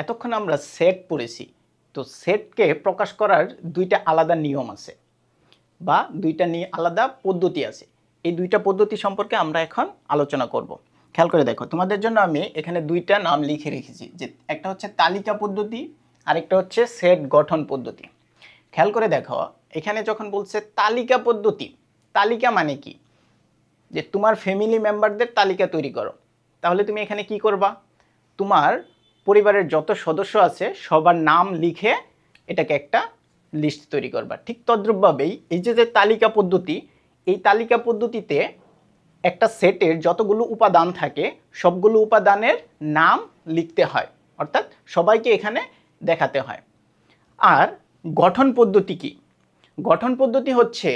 এতক্ষণ আমরা সেট পড়েছি। তো সেটকে প্রকাশ করার দুইটা আলাদা নিয়ম আছে বা দুইটা আলাদা পদ্ধতি আছে। এই দুইটা পদ্ধতি সম্পর্কে আমরা এখন আলোচনা করব। খেয়াল করে দেখো, তোমাদের জন্য আমি এখানে দুইটা নাম লিখে রেখেছি, যে একটা হচ্ছে তালিকা পদ্ধতি আর একটা হচ্ছে সেট গঠন পদ্ধতি। খেয়াল করে দেখো, এখানে যখন বলছে তালিকা পদ্ধতি, তালিকা মানে কি? যে তোমার ফ্যামিলি মেম্বারদের তালিকা তৈরি করো। তাহলে তুমি এখানে কি করবা? তোমার পরিবারের যত সদস্য আছে সবার নাম লিখে এটাকে একটা লিস্ট তৈরি করবা। ঠিক তদ্রূপভাবেই এই যে তালিকা পদ্ধতি, এই তালিকা পদ্ধতিতে একটা সেটের যতগুলো উপাদান থাকে সবগুলো উপাদানের নাম লিখতে হয়, অর্থাৎ সবাইকে এখানে দেখাতে হয়। আর গঠন পদ্ধতি কি? গঠন পদ্ধতি হচ্ছে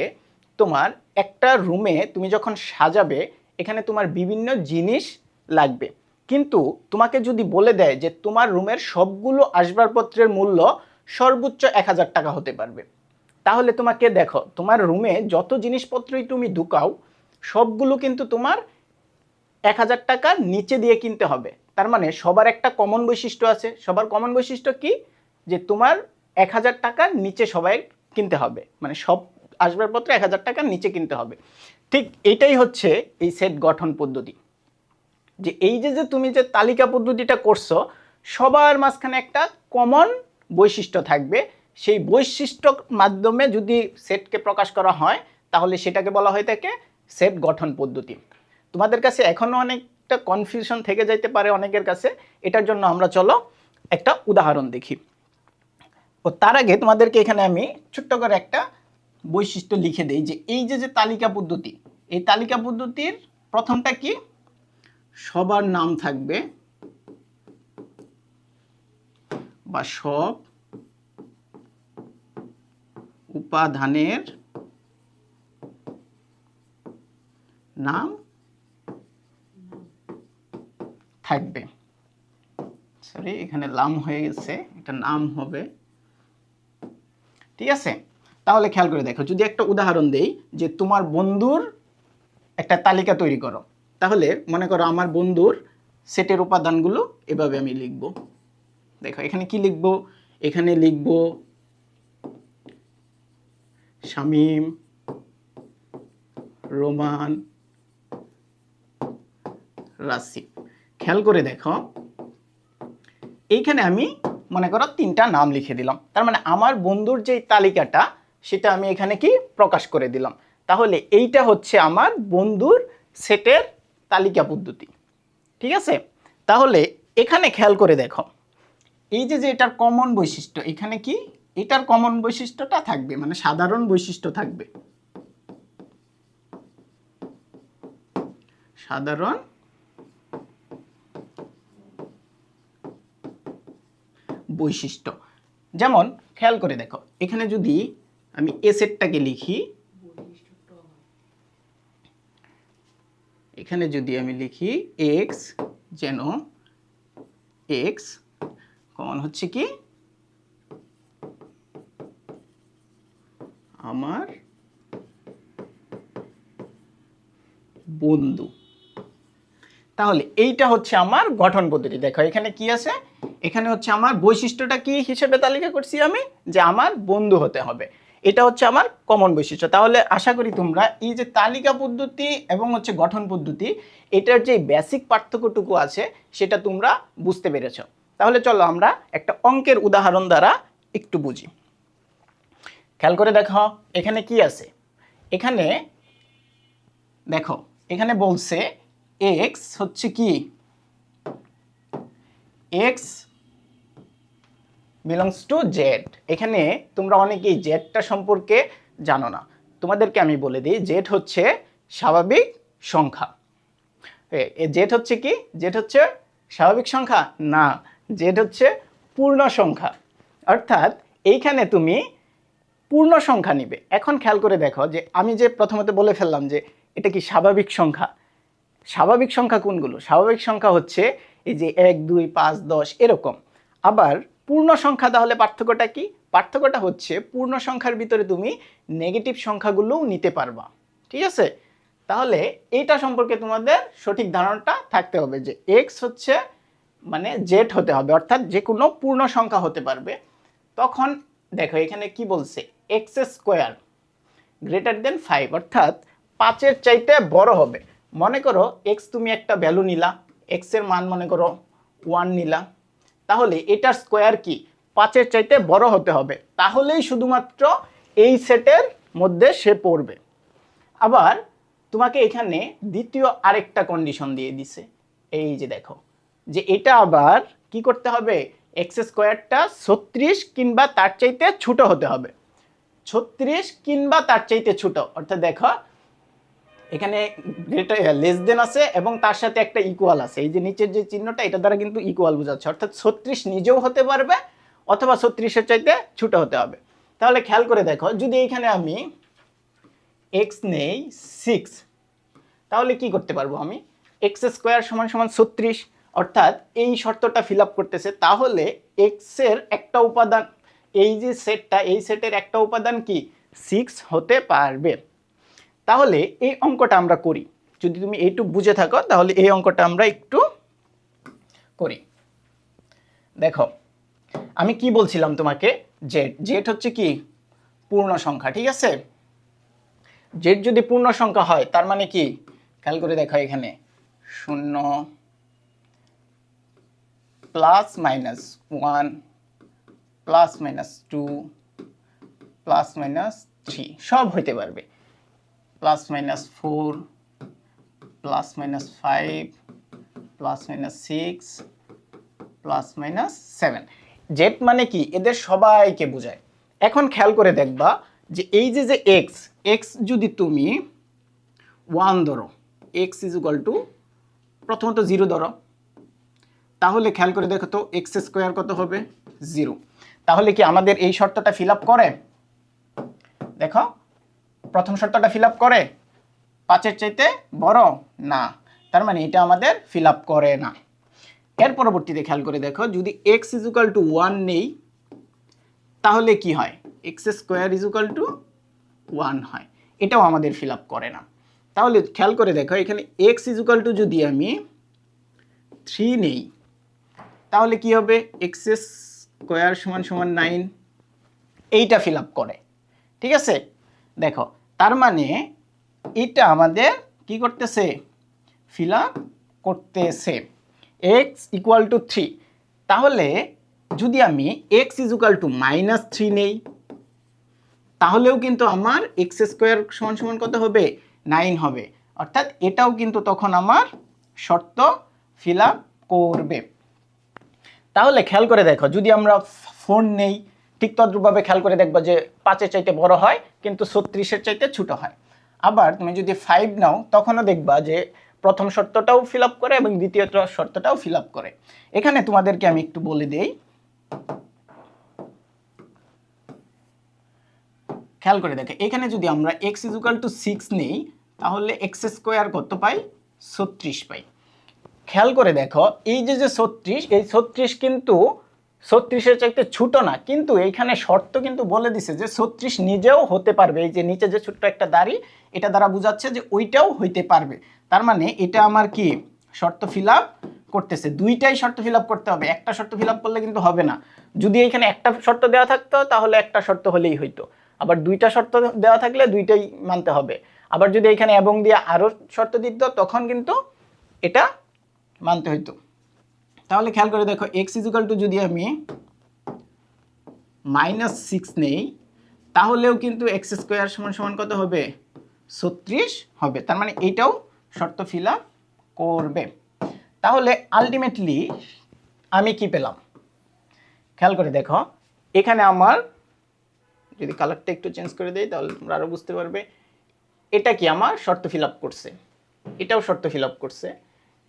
তোমার একটা রুমে তুমি যখন সাজাবে, এখানে তোমার বিভিন্ন জিনিস লাগবে, কিন্তু তোমাকে যদি বলে দেয় যে তোমার রুমের সবগুলো আসবাবপত্রের মূল্য সর্বোচ্চ 1000 টাকা হতে পারবে, তাহলে তোমাকে দেখো তোমার রুমে যত জিনিসপত্রই তুমি ঢুকাও সবগুলো কিন্তু তোমার 1000 টাকার নিচে দিয়ে কিনতে হবে। তার মানে সবার একটা কমন বৈশিষ্ট্য আছে। সবার কমন বৈশিষ্ট্য কি? যে তোমার 1000 টাকার নিচে সবাই কিনতে হবে, মানে সব আসবাবপত্র 1000 টাকার নিচে কিনতে হবে। ঠিক এটাই হচ্ছে এই সেট গঠন পদ্ধতি। যে এই যে তুমি যে তালিকা পদ্ধতিটা করছো, সবার মাঝখানে একটা কমন বৈশিষ্ট্য থাকবে। সেই বৈশিষ্ট্যর মাধ্যমে যদি সেটকে প্রকাশ করা হয় তাহলে সেটাকে বলা হয়ে থাকে সেট গঠন পদ্ধতি। তোমাদের কাছে এখনো অনেকটা কনফিউশন থেকে যাইতে পারে অনেকের কাছে। এটার জন্য আমরা চলো একটা উদাহরণ দেখি। ও তার আগে তোমাদেরকে এখানে আমি ছোট্ট করে একটা বৈশিষ্ট্য লিখে দেই, যে এই যে তালিকা পদ্ধতি, এই তালিকা পদ্ধতির প্রথমটা কি? সবার নাম থাকবে বা সব উপাদানের নাম থাকবে। সরি, এখানে লাম হয়ে গেছে, এটা নাম হবে। ঠিক আছে, তাহলে খেয়াল করে দেখো, যদি একটা উদাহরণ দেই যে তোমার বন্ধুর একটা তালিকা তৈরি করো, তাহলে মনে করো আমার বন্ধুর সেটের উপাদানগুলো এভাবে আমি লিখব। দেখো এখানে কি লিখব? এখানে লিখব শামীম, রোমান, রাসিফ। খেয়াল করে দেখো, এইখানে আমি মনে করো 3টা নাম লিখে দিলাম। তার মানে আমার বন্ধুর যে তালিকাটা সেটা আমি এখানে কি প্রকাশ করে দিলাম। তাহলে এইটা হচ্ছে আমার বন্ধুর সেটের তালিকা পদ্ধতি। ঠিক আছে, তাহলে এখানে খেয়াল করে দেখো, এই যে এটার কমন বৈশিষ্ট্য, এখানে কি এটার কমন বৈশিষ্ট্যটা থাকবে, মানে সাধারণ বৈশিষ্ট্য থাকবে, সাধারণ বৈশিষ্ট্য। যেমন খেয়াল করে দেখো, এখানে যদি আমি এ সেটটাকে লিখি, এখানে যদি আমি লিখি এক্স, যেন এক্স কমন হচ্ছে কি আমার বন্ধু, তাহলে এইটা হচ্ছে আমার গঠন পদ্ধতি। দেখো এখানে কি আছে? এখানে হচ্ছে আমার বৈশিষ্ট্যটা কি হিসেবে তালিকা করছি আমি, যে আমার বন্ধু হতে হবে। এটা হচ্ছে আমার কমন বৈশিষ্ট্য। তাহলে আশা করি তোমরা এই যে তালিকা পদ্ধতি এবং হচ্ছে গঠন পদ্ধতি, এটার যে বেসিক পার্থক্যটুকু আছে সেটা তোমরা বুঝতে পেরেছো। তাহলে চলো আমরা একটা অঙ্কের উদাহরণ দ্বারা একটু বুঝি। খেয়াল করে দেখো এখানে কি আছে। এখানে দেখো, এখানে বলছে এক্স হচ্ছে কি, এক্স বিলংস টু জেড। এখানে তোমরা অনেকেই জেডটা সম্পর্কে জানো না, তোমাদেরকে আমি বলে দিই। জেড হচ্ছে স্বাভাবিক সংখ্যা। জেড হচ্ছে কি? জেড হচ্ছে স্বাভাবিক সংখ্যা না, জেড হচ্ছে পূর্ণ সংখ্যা। অর্থাৎ এইখানে তুমি পূর্ণ সংখ্যা নিবে। এখন খেয়াল করে দেখো, যে আমি যে প্রথমত বলে ফেললাম যে এটা কি স্বাভাবিক সংখ্যা। স্বাভাবিক সংখ্যা কোনগুলো? স্বাভাবিক সংখ্যা হচ্ছে এই যে 1, 2, 5, 10 এরকম। আবার পূর্ণ সংখ্যা, তাহলে পার্থক্যটা কি? পার্থক্যটা হচ্ছে পূর্ণ সংখ্যার ভিতরে তুমি নেগেটিভ সংখ্যাগুলোও নিতে পারবা। ঠিক আছে, তাহলে এইটা সম্পর্কে তোমাদের সঠিক ধারণাটা থাকতে হবে, যে এক্স হচ্ছে মানে জেড হতে হবে, অর্থাৎ যে কোনো পূর্ণ সংখ্যা হতে পারবে। তখন দেখো এখানে কি বলছে, এক্স স্কোয়ার গ্রেটার দেন 5, অর্থাৎ 5-এর চাইতে বড় হবে। মনে করো এক্স তুমি একটা ভ্যালু নিলা, এক্স এর মান মনে করো 1 নিলা, তাহলে এটার স্কোয়ার কি 5-এর চাইতে বড় হতে হবে, তাহলেই শুধুমাত্র এই সেটের মধ্যে সে পড়বে। আবার তোমাকে এখানে দ্বিতীয় আরেকটা কন্ডিশন দিয়ে দিছে, এই যে দেখো যে এটা আবার কি করতে হবে, এক্স স্কোয়ারটা 36 কিংবা তার চাইতে ছোট হতে হবে। 36 কিংবা তার চাইতে ছোট, অর্থাৎ দেখো এখানে লেস দেন আছে এবং তার সাথে একটা ইকুয়াল আছে, এই যে নিচের যে চিহ্নটা এটা দ্বারা কিন্তু ইকুয়াল বোঝাচ্ছে, অর্থাৎ 36 নিজেও হতে পারবে অথবা 36-এর চাইতে ছোট হতে হবে। তাহলে খেয়াল করে দেখো যদি এইখানে আমি এক্স নেই 6, তাহলে কি করতে পারবো আমি, এক্স স্কোয়ার সমান সমান 36, অর্থাৎ এই শর্তটা ফিল আপ করতেছে। তাহলে এক্স এর একটা উপাদান, এই যে সেটটা, এই সেটের একটা উপাদান কি 6 হতে পারবে। তাহলে এই অঙ্কটা আমরা করি, যদি তুমি এইটুকু বুঝে থাকো তাহলে এই অঙ্কটা আমরা একটু করি। দেখো আমি কি বলছিলাম তোমাকে, জেড, জেড হচ্ছে কি পূর্ণ সংখ্যা, ঠিক আছে। জেড যদি পূর্ণ সংখ্যা হয় তার মানে কি, খেয়াল করে দেখো এখানে 0 plus minus 1 plus minus 2 plus minus 3 সব হইতে পারবে, plus minus 4 plus minus 5 plus minus 6 plus minus 7। Z মানে কি এদের সবাইকে বোঝায়। এখন খেয়াল করে দেখবা যে এই যে এক্স, এক্স যদি তুমি 1 ধরো, এক্স ইজ ইকুয়াল টু প্রথমত 0 ধরো, তাহলে খেয়াল করে দেখো তো এক্স স্কোয়ার কত হবে 0। তাহলে কি আমাদের এই শর্তটা ফিল আপ করে, দেখো প্রথম শর্তটা ফিল আপ করে 5-এর চাইতে বড় না, তার মানে এটা আমাদের ফিল আপ করে না। এর পরবর্তীতে খেয়াল করে দেখো যদি এক্স ইজ ইকুয়াল টু 1 নেই তাহলে কি হয়, x square is equal to 1 হয়, এটাও আমাদের ফিল আপ করে না। তাহলে খেয়াল করে দেখো এখানে এক্স ইজ ইকুয়াল টু যদি আমি 3 নেই তাহলে কি হবে, এক্স স্কোয়ার সমান সমান 9, এইটা ফিল আপ করে, ঠিক আছে। দেখো তার মানে এটা আমাদের কি করতেছে, ফিল আপ করতেছে। এক্স ইকুয়াল টু 3, তাহলে যদি আমি এক্স ইজ ইকুয়াল টু -3 নেই তাহলেও কিন্তু আমার এক্স স্কোয়ার সমান সমান কত হবে 9 হবে, অর্থাৎ এটাও কিন্তু তখন আমার শর্ত ফিল আপ করবে। তাহলে খেয়াল করে দেখো যদি আমরা 4 নেই ঠিক তদ্রূপভাবে খেয়াল করে দেখবা যে 5-এর চাইতে বড় হয় কিন্তু 36-এর চাইতে ছোট হয়। আবার তুমি যদি 5 নাও তখনও দেখবা যে প্রথম শর্তটাও ফিল আপ করে এবং দ্বিতীয় শর্তটাও ফিল আপ করে। এখানে তোমাদেরকে আমি একটু বলে দেই, খেয়াল করে দেখো এখানে যদি আমরা এক্স ইজ ইকুয়াল টু 6 নেই তাহলে এক্স স্কোয়ার কত পাই 36 পাই। খেয়াল করে দেখো এই যে 36, এই 36 কিন্তু 36-এর চাইতে ছোট না, কিন্তু এইখানে শর্ত কিন্তু বলে দিছে যে 36 নিজেও হতে পারবে, এই যে নিচে যে ছোট্ট একটা দাড়ি এটা দ্বারা বোঝাচ্ছে যে ওইটাও হইতে পারবে। তার মানে এটা আমার কি শর্ত ফিল আপ করতেছে, দুইটাই শর্ত ফিল আপ করতে হবে, একটা শর্ত ফিল আপ করলে কিন্তু হবে না। যদি এখানে একটা শর্ত দেওয়া থাকতো তাহলে একটা শর্ত হলেই হইতো, আবার দুইটা শর্ত দেওয়া থাকলে দুইটাই মানতে হবে, আবার যদি এখানে এবং দিয়ে আরও শর্ত দিত তখন কিন্তু এটা মানতে হইতো। তাহলে খেয়াল করে দেখো এক্স ইকুয়াল টু যদি আমি -6 নেই তাহলেও কিন্তু এক্স স্কোয়ার সমান সমান কত হবে 36 হবে, তার মানে এইটাও শর্ত ফিল আপ করবে। তাহলে আলটিমেটলি আমি কি পেলাম, খেয়াল করে দেখো এখানে আমার যদি কালারটা একটু চেঞ্জ করে দেই তাহলে তোমরা আরও বুঝতে পারবে, এটা কি আমার শর্ত ফিল আপ করছে, এটাও শর্ত ফিল আপ করছে,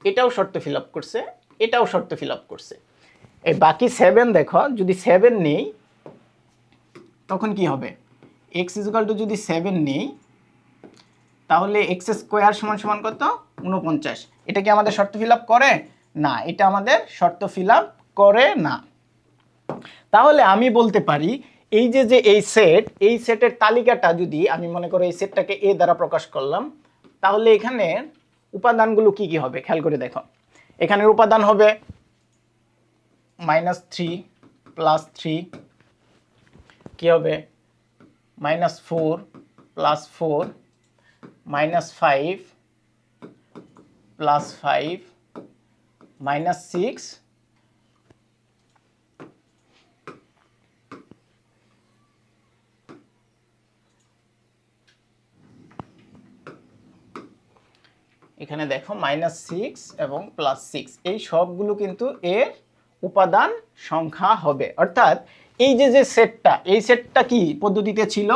এটাও শর্ত ফিল আপ করছে, এটাও শর্ত ফিল আপ করছে। এই বাকি 7 দেখো যদি 7 নেই তখন কি হবে, এক্স ইকুয়াল টু যদি 7 নেই তাহলে এক্স স্কোয়ার সমান সমান কত 49, এটা কি আমাদের শর্ত ফিল আপ করে না, এটা আমাদের শর্ত ফিল আপ করে না। তাহলে আমি বলতে পারি এই যে এই সেট, এই সেটের তালিকাটা যদি আমি মনে করি এই সেটটাকে এ দ্বারা প্রকাশ করলাম তাহলে এখানে উপাদানগুলো কি কি হবে খেয়াল করে দেখো, এখানের উপাদান হবে -3 + 3 কি হবে -4 + 4 -5 + 5 -6 এখানে দেখো -6 এবং +6 এই সবগুলো কিন্তু এর উপাদান সংখ্যা হবে। অর্থাৎ এই যে সেটটা, এই সেটটা কি পদ্ধতিতে ছিল?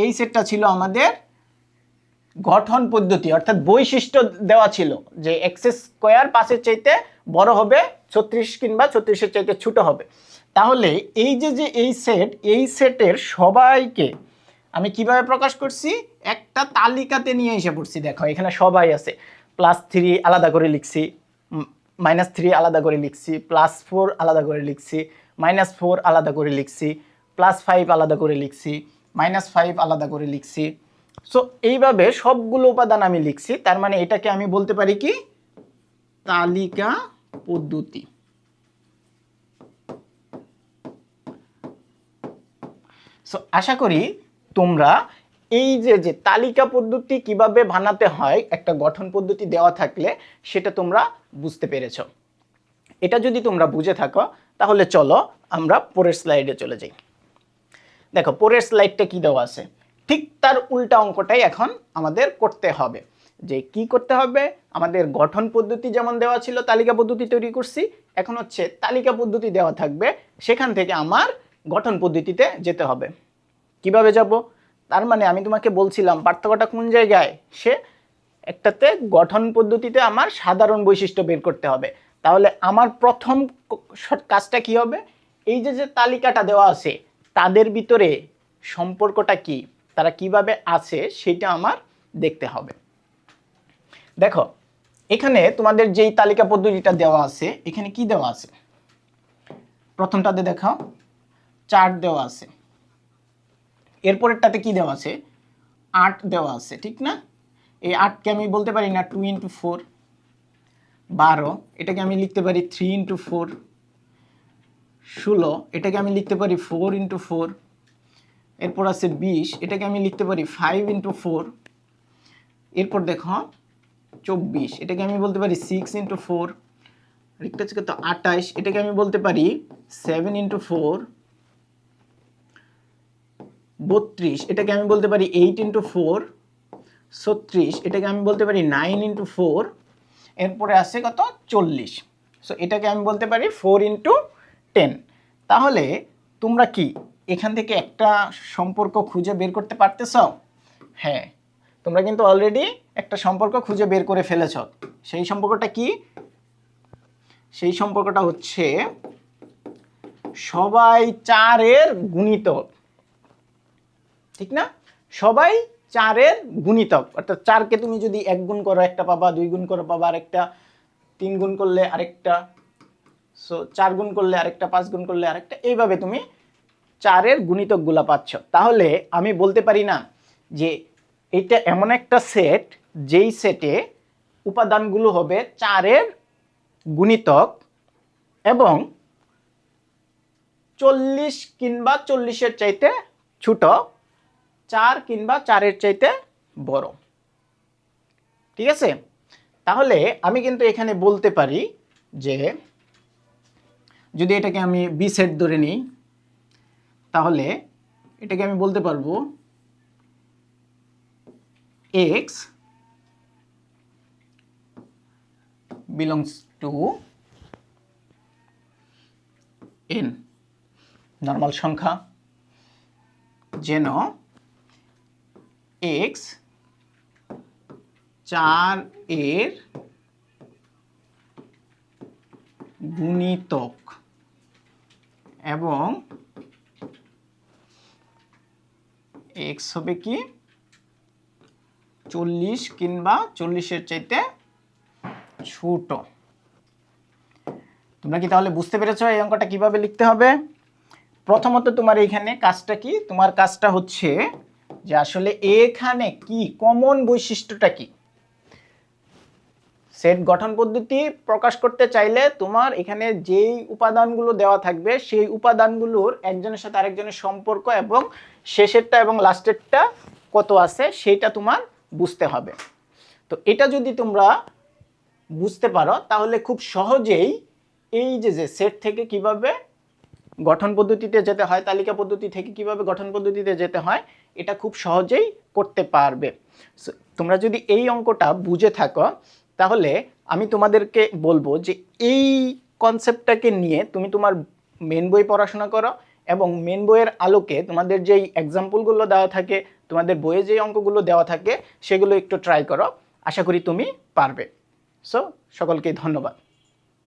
এই সেটটা ছিল আমাদের গঠন পদ্ধতি, অর্থাৎ বৈশিষ্ট্য দেওয়া ছিল যে x² 5-এর চাইতে বড় হবে, 36 কিংবা 36-এর চাইতে ছোট হবে। তাহলে এই যে এই সেটের সবাইকে আমি কিভাবে প্রকাশ করছি? একটা তালিকাতে নিয়ে এসে পড়ছি। দেখো এখানে সবাই আছে, +3 আলাদা করে লিখছি, -3 আলাদা করে লিখছি, +4 আলাদা করে লিখছি, -4 আলাদা করে লিখছি, +5 আলাদা করে লিখছি, -5 আলাদা করে লিখছি। সো এইভাবে সবগুলো উপাদান আমি লিখছি। তার মানে এটাকে আমি বলতে পারি কি? তালিকা পদ্ধতি। সো আশা করি তোমরা এই যে তালিকা পদ্ধতি কিভাবে বানাতে হয় একটা গঠন পদ্ধতি দেওয়া থাকলে সেটা তোমরা বুঝতে পেরেছো। এটা যদি তোমরা বুঝে থাকো তাহলে চলো আমরা পরের স্লাইডে চলে যাই। দেখো পরের স্লাইডটা কি দেওয়া আছে, ঠিক তার উল্টা অঙ্কটাই এখন আমাদের করতে হবে। যে কি করতে হবে? আমাদের গঠন পদ্ধতি যেমন দেওয়া ছিল, তালিকা পদ্ধতি তৈরি করছি, এখন হচ্ছে তালিকা পদ্ধতি দেওয়া থাকবে, সেখান থেকে আমার গঠন পদ্ধতিতে যেতে হবে। কিভাবে যাব? তার মানে আমি তোমাকে বলছিলাম পার্থক্যটা কোন জায়গায়, সে একটাতে গঠন পদ্ধতিতে আমার সাধারণ বৈশিষ্ট্য বের করতে হবে। তাহলে আমার প্রথম কাজটা কি হবে? এই যে তালিকাটা দেওয়া আছে তাদের ভিতরে সম্পর্কটা কি, তারা কিভাবে আছে সেটা আমার দেখতে হবে। দেখো এখানে তোমাদের যেই তালিকা পদ্ধতিটা দেওয়া আছে, এখানে কি দেওয়া আছে? প্রথমটাতে দেখাও 4 দেওয়া আছে, এরপরেরটাতে কি দেওয়া আছে? 8 দেওয়া আছে, ঠিক না? এই 8কে আমি বলতে পারি না 2 × 4, 12, এটাকে আমি লিখতে পারি 3 × 4, 16, এটাকে আমি লিখতে পারি 4 × 4, এরপর আছে 20, এটাকে আমি লিখতে পারি 5 × 4, এরপর দেখো 24, এটাকে আমি বলতে পারি 6 × 4, আরেকটা হচ্ছে কত 28, এটাকে আমি বলতে পারি 7 × 4, 32, এটাকে আমি বলতে পারি 8 × 4, 36, এটাকে আমি বলতে পারি 9 × 4, এরপরে আছে কত 40। সো এটাকে আমি বলতে পারি 4 × 10। তাহলে তোমরা কি এখান থেকে একটা সম্পর্ক খুঁজে বের করতে পারতেছ? হ্যাঁ, তোমরা কিন্তু অলরেডি একটা সম্পর্ক খুঁজে বের করে ফেলেছ। সেই সম্পর্কটা কি? সেই সম্পর্কটা হচ্ছে সবাই 4-এর গুণিতক, ঠিক না? সবাই 4-এর গুণিতক, অর্থাৎ 4কে তুমি যদি 1 গুণ করো একটা পাবা, 2 গুণ করো পাবা আরেকটা, 3 গুণ করলে আরেকটা, সো 4 গুণ করলে আরেকটা, 5 গুণ করলে আরেকটা, এইভাবে তুমি 4-এর গুণিতকগুলা পাচ্ছ। তাহলে আমি বলতে পারি না যে এটা এমন একটা সেট যেই সেটে উপাদানগুলো হবে 4-এর গুণিতক এবং 40 কিংবা 40-এর চাইতে ছোট, 4 কিংবা 4-এর চাইতে বড়, ঠিক আছে? তাহলে আমি কিন্তু এখানে বলতে পারি যে যদি এটাকে আমি বি সেট ধরে নিই, তাহলে এটাকে আমি বলতে পারবো x belongs to n, normal সংখ্যা, যেন x 4-এর গুণিতক এবং x হবে কি 40 কিংবা 40-এর চাইতে ছোট। তোমরা কি তাহলে বুঝতে পেরেছো এই অঙ্কটা কিভাবে লিখতে হবে? প্রথমত তোমার এইখানে কাজটা কি? তোমার কাজটা হচ্ছে যে আসলে এখানে কি কমন বৈশিষ্ট্যটা কি সেট গঠন পদ্ধতি প্রকাশ করতে চাইলে তোমার এখানে যেই উপাদানগুলো দেওয়া থাকবে সেই উপাদানগুলোর একজনের সাথে আরেকজনের সম্পর্ক এবং শেষেরটা এবং লাস্টেরটা কত আছে সেইটা তোমার বুঝতে হবে। তো এটা যদি তোমরা বুঝতে পারো তাহলে খুব সহজেই এই যে সেট থেকে কিভাবে গঠন পদ্ধতিতে যেতে হয়, তালিকা পদ্ধতি থেকে কিভাবে গঠন পদ্ধতিতে যেতে হয়, এটা খুব সহজেই করতে পারবে। তোমরা যদি এই অঙ্কটা বুঝে থাকো তাহলে আমি তোমাদেরকে বলবো যে এই কনসেপ্টটাকে নিয়ে তুমি তোমার মেন বই পড়াশোনা করো এবং মেন বইয়ের আলোকে তোমাদের যেই এক্সাম্পলগুলো দেওয়া থাকে, তোমাদের বইয়ে যেই অঙ্কগুলো দেওয়া থাকে সেগুলো একটু ট্রাই করো, আশা করি তুমি পারবে। সো সকলকে ধন্যবাদ।